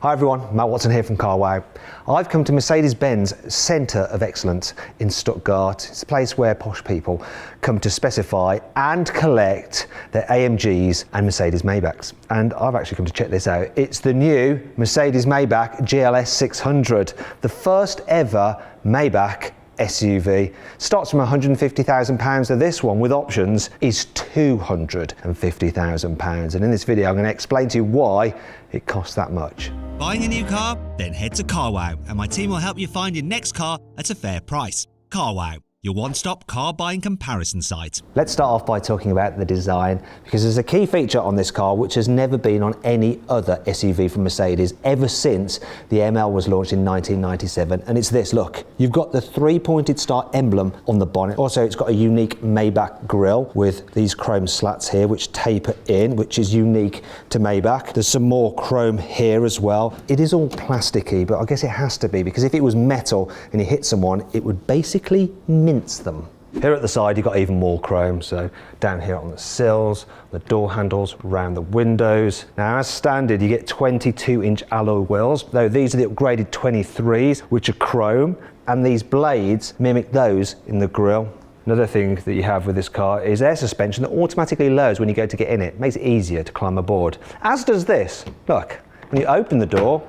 Hi everyone, Matt Watson here from CarWow. I've come to Mercedes-Benz Centre of Excellence in Stuttgart. It's a place where posh people come to specify and collect their AMGs and Mercedes-Maybachs. And I've actually come to check this out. It's the new Mercedes-Maybach GLS 600, the first ever Maybach SUV. Starts from £150,000, so this one with options is £250,000. And in this video I'm going to explain to you why it costs that much. Buying a new car? Then head to CarWow and my team will help you find your next car at a fair price. CarWow, your one-stop car buying comparison site. Let's start off by talking about the design, because there's a key feature on this car which has never been on any other SUV from Mercedes ever since the ML was launched in 1997, and it's this. Look, you've got the three-pointed star emblem on the bonnet. Also, it's got a unique Maybach grille with these chrome slats here which taper in, which is unique to Maybach. There's some more chrome here as well. It is all plasticky, but I guess it has to be, because if it was metal and you hit someone, it would basically mince them. Here at the side you've got even more chrome, so down here on the sills, the door handles, around the windows. Now as standard you get 22-inch alloy wheels, though these are the upgraded 23s which are chrome, and these blades mimic those in the grille. Another thing that you have with this car is air suspension that automatically lowers when you go to get in it. It makes it easier to climb aboard. As does this. Look, when you open the door,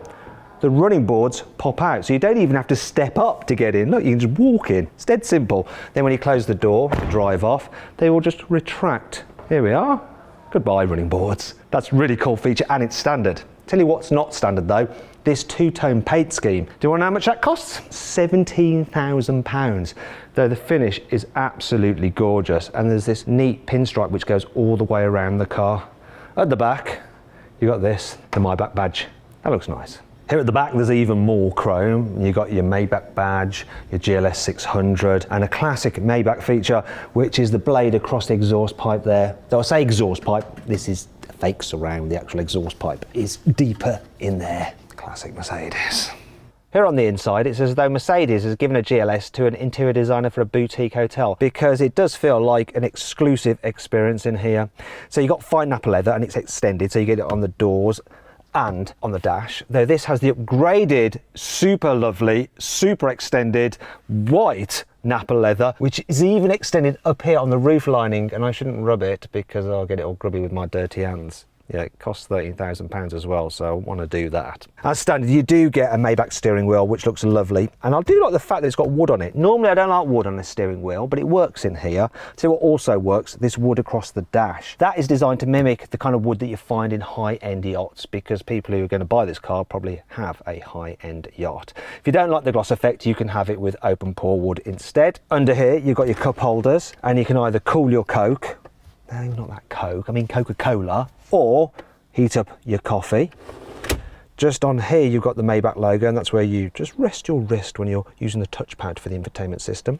the running boards pop out, so you don't even have to step up to get in. Look, you can just walk in. It's dead simple. Then when you close the door to drive off, they will just retract. Here we are. Goodbye, running boards. That's a really cool feature, and it's standard. Tell you what's not standard though, this two-tone paint scheme. Do you want to know how much that costs? £17,000. Though the finish is absolutely gorgeous, and there's this neat pinstripe which goes all the way around the car. At the back, you got this, the Maybach badge. That looks nice. Here at the back there's even more chrome. You've got your Maybach badge, your GLS 600, and a classic Maybach feature which is the blade across the exhaust pipe there. Though I say exhaust pipe, this is a fake surround. The actual exhaust pipe is deeper in there. Classic Mercedes. Here on the inside it's as though Mercedes has given a GLS to an interior designer for a boutique hotel, because it does feel like an exclusive experience in here. So you've got fine nappa leather and it's extended, so you get it on the doors and on the dash, though this has the upgraded, super lovely, super extended white nappa leather, which is even extended up here on the roof lining, and I shouldn't rub it because I'll get it all grubby with my dirty hands. Yeah, it costs £13,000 as well, so I want to do that. As standard, you do get a Maybach steering wheel, which looks lovely. And I do like the fact that it's got wood on it. Normally I don't like wood on a steering wheel, but it works in here. See what also works? This wood across the dash. That is designed to mimic the kind of wood that you find in high-end yachts, because people who are going to buy this car probably have a high-end yacht. If you don't like the gloss effect, you can have it with open pore wood instead. Under here, you've got your cup holders, and you can either cool your Coke. No, not that Coke, I mean Coca-Cola, or heat up your coffee. Just on here you've got the Maybach logo, and that's where you just rest your wrist when you're using the touchpad for the infotainment system.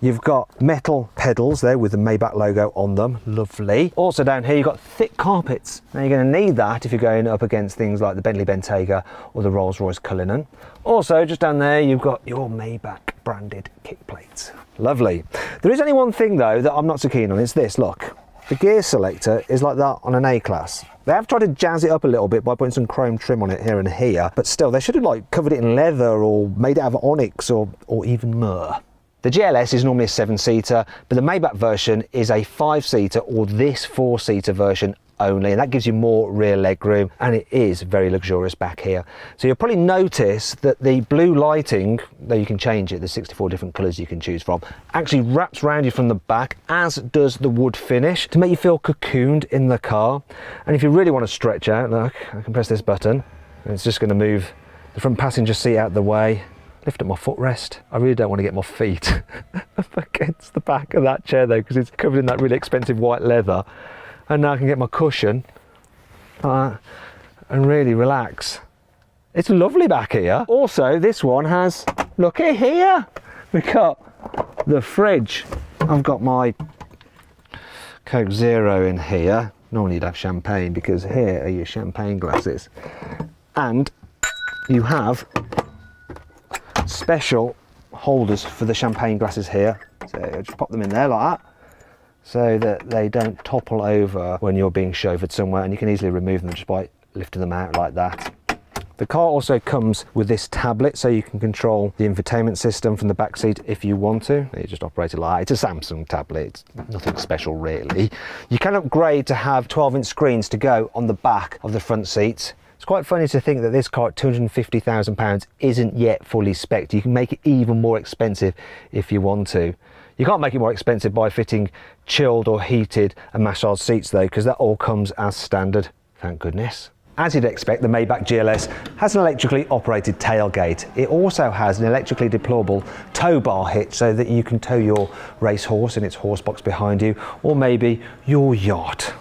You've got metal pedals there with the Maybach logo on them, lovely. Also down here you've got thick carpets. Now you're going to need that if you're going up against things like the Bentley Bentayga or the Rolls-Royce Cullinan. Also just down there you've got your Maybach branded kick plates. Lovely. There is only one thing though that I'm not so keen on, it's this, look. The gear selector is like that on an A-Class. They have tried to jazz it up a little bit by putting some chrome trim on it here and here, but still they should have like covered it in leather or made it out of onyx or even myrrh. The GLS is normally a 7-seater, but the Maybach version is a 5-seater, or this 4-seater version only, and that gives you more rear leg room, and it is very luxurious back here. So you'll probably notice that the blue lighting, though you can change it, there's 64 different colours you can choose from, actually wraps around you from the back, as does the wood finish, to make you feel cocooned in the car. And if you really want to stretch out, look, I can press this button and it's just going to move the front passenger seat out the way, lift up my footrest. I really don't want to get my feet up against the back of that chair though, because it's covered in that really expensive white leather. And now I can get my cushion and really relax. It's lovely back here. Also, this one has, look at here, we've got the fridge. I've got my Coke Zero in here. Normally you'd have champagne, because here are your champagne glasses. And you have special holders for the champagne glasses here. So just pop them in there like that, so that they don't topple over when you're being chauffeured somewhere, and you can easily remove them just by lifting them out like that. The car also comes with this tablet, so you can control the infotainment system from the back seat if you want to. You just operate it like it's a Samsung tablet, it's nothing special really. You can upgrade to have 12-inch screens to go on the back of the front seats. It's quite funny to think that this car at £250,000 isn't yet fully spec'd. You can make it even more expensive if you want to. You can't make it more expensive by fitting chilled or heated and massage seats though, because that all comes as standard, thank goodness. As you'd expect, the Maybach GLS has an electrically operated tailgate. It also has an electrically deployable tow bar hitch so that you can tow your racehorse in its horse box behind you, or maybe your yacht.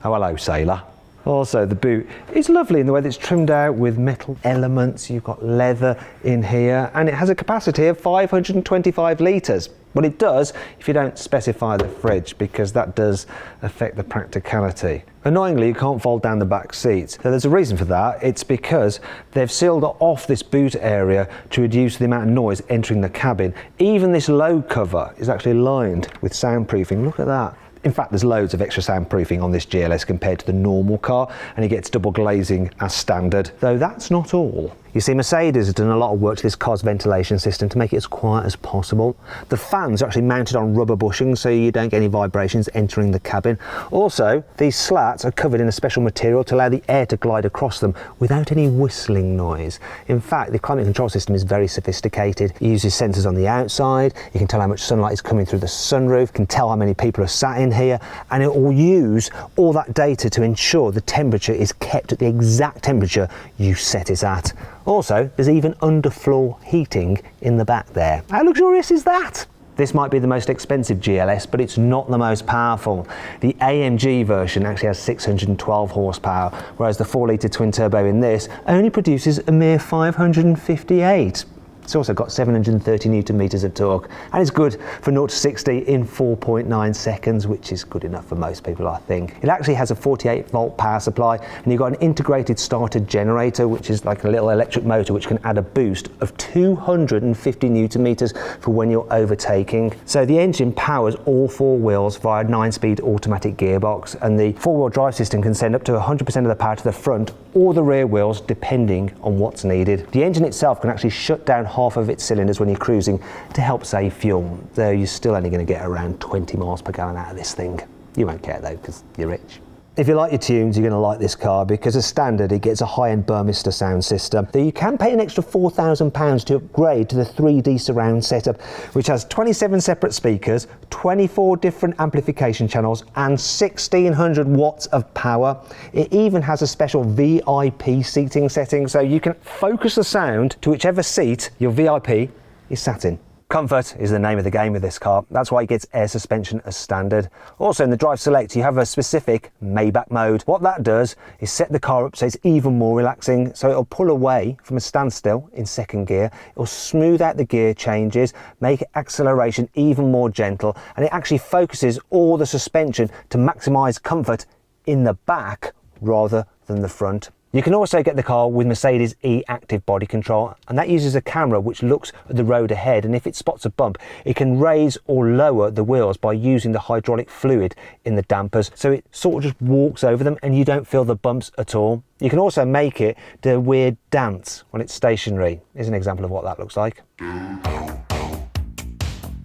Oh, hello, sailor. Also, the boot is lovely in the way that it's trimmed out with metal elements. You've got leather in here, and it has a capacity of 525 litres. But it does if you don't specify the fridge, because that does affect the practicality. Annoyingly, you can't fold down the back seats. So there's a reason for that. It's because they've sealed off this boot area to reduce the amount of noise entering the cabin. Even this low cover is actually lined with soundproofing. Look at that. In fact, there's loads of extra soundproofing on this GLS compared to the normal car, and it gets double glazing as standard, though that's not all. You see, Mercedes has done a lot of work to this car's ventilation system to make it as quiet as possible. The fans are actually mounted on rubber bushings so you don't get any vibrations entering the cabin. Also, these slats are covered in a special material to allow the air to glide across them without any whistling noise. In fact, the climate control system is very sophisticated. It uses sensors on the outside. You can tell how much sunlight is coming through the sunroof, can tell how many people are sat in here, and it will use all that data to ensure the temperature is kept at the exact temperature you set it at. Also, there's even underfloor heating in the back there. How luxurious is that? This might be the most expensive GLS, but it's not the most powerful. The AMG version actually has 612 horsepower, whereas the 4-litre twin turbo in this only produces a mere 558. It's also got 730 newton meters of torque, and it's good for 0 to 60 in 4.9 seconds, which is good enough for most people, I think. It actually has a 48 volt power supply, and you've got an integrated starter generator, which is like a little electric motor which can add a boost of 250 newton meters for when you're overtaking. So the engine powers all four wheels via a 9-speed automatic gearbox, and the four-wheel drive system can send up to 100% of the power to the front or the rear wheels, depending on what's needed. The engine itself can actually shut down half of its cylinders when you're cruising to help save fuel, though you're still only going to get around 20 miles per gallon out of this thing. You won't care though, because you're rich. If you like your tunes, you're going to like this car, because as standard it gets a high-end Burmester sound system, though you can pay an extra £4,000 to upgrade to the 3D surround setup, which has 27 separate speakers, 24 different amplification channels and 1600 watts of power. It even has a special VIP seating setting, so you can focus the sound to whichever seat your VIP is sat in. Comfort is the name of the game with this car. That's why it gets air suspension as standard. Also in the Drive Select you have a specific Maybach mode. What that does is set the car up so it's even more relaxing, so it'll pull away from a standstill in second gear. It'll smooth out the gear changes, make acceleration even more gentle, and it actually focuses all the suspension to maximise comfort in the back rather than the front. You can also get the car with Mercedes E-Active body control, and that uses a camera which looks at the road ahead, and if it spots a bump it can raise or lower the wheels by using the hydraulic fluid in the dampers, so it sort of just walks over them and you don't feel the bumps at all. You can also make it do a weird dance when it's stationary. Here's an example of what that looks like.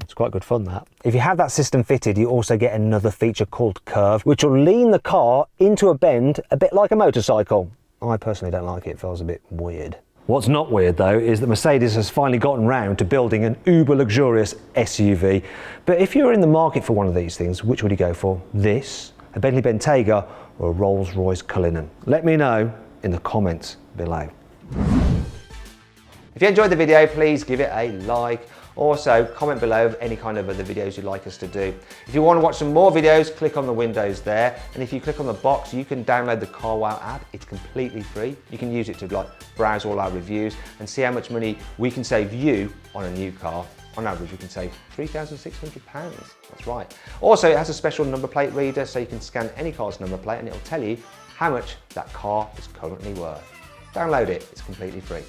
It's quite good fun, that. If you have that system fitted, you also get another feature called Curve, which will lean the car into a bend a bit like a motorcycle. I personally don't like it, it feels a bit weird. What's not weird though is that Mercedes has finally gotten round to building an uber luxurious SUV. But if you're in the market for one of these things, which would you go for? This, a Bentley Bentayga, or a Rolls-Royce Cullinan? Let me know in the comments below. If you enjoyed the video, please give it a like. Also, comment below of any kind of other videos you'd like us to do. If you want to watch some more videos, click on the windows there. And if you click on the box, you can download the CarWow app. It's completely free. You can use it to browse all our reviews and see how much money we can save you on a new car. On average, we can save £3,600. That's right. Also, it has a special number plate reader, so you can scan any car's number plate and it'll tell you how much that car is currently worth. Download it, it's completely free.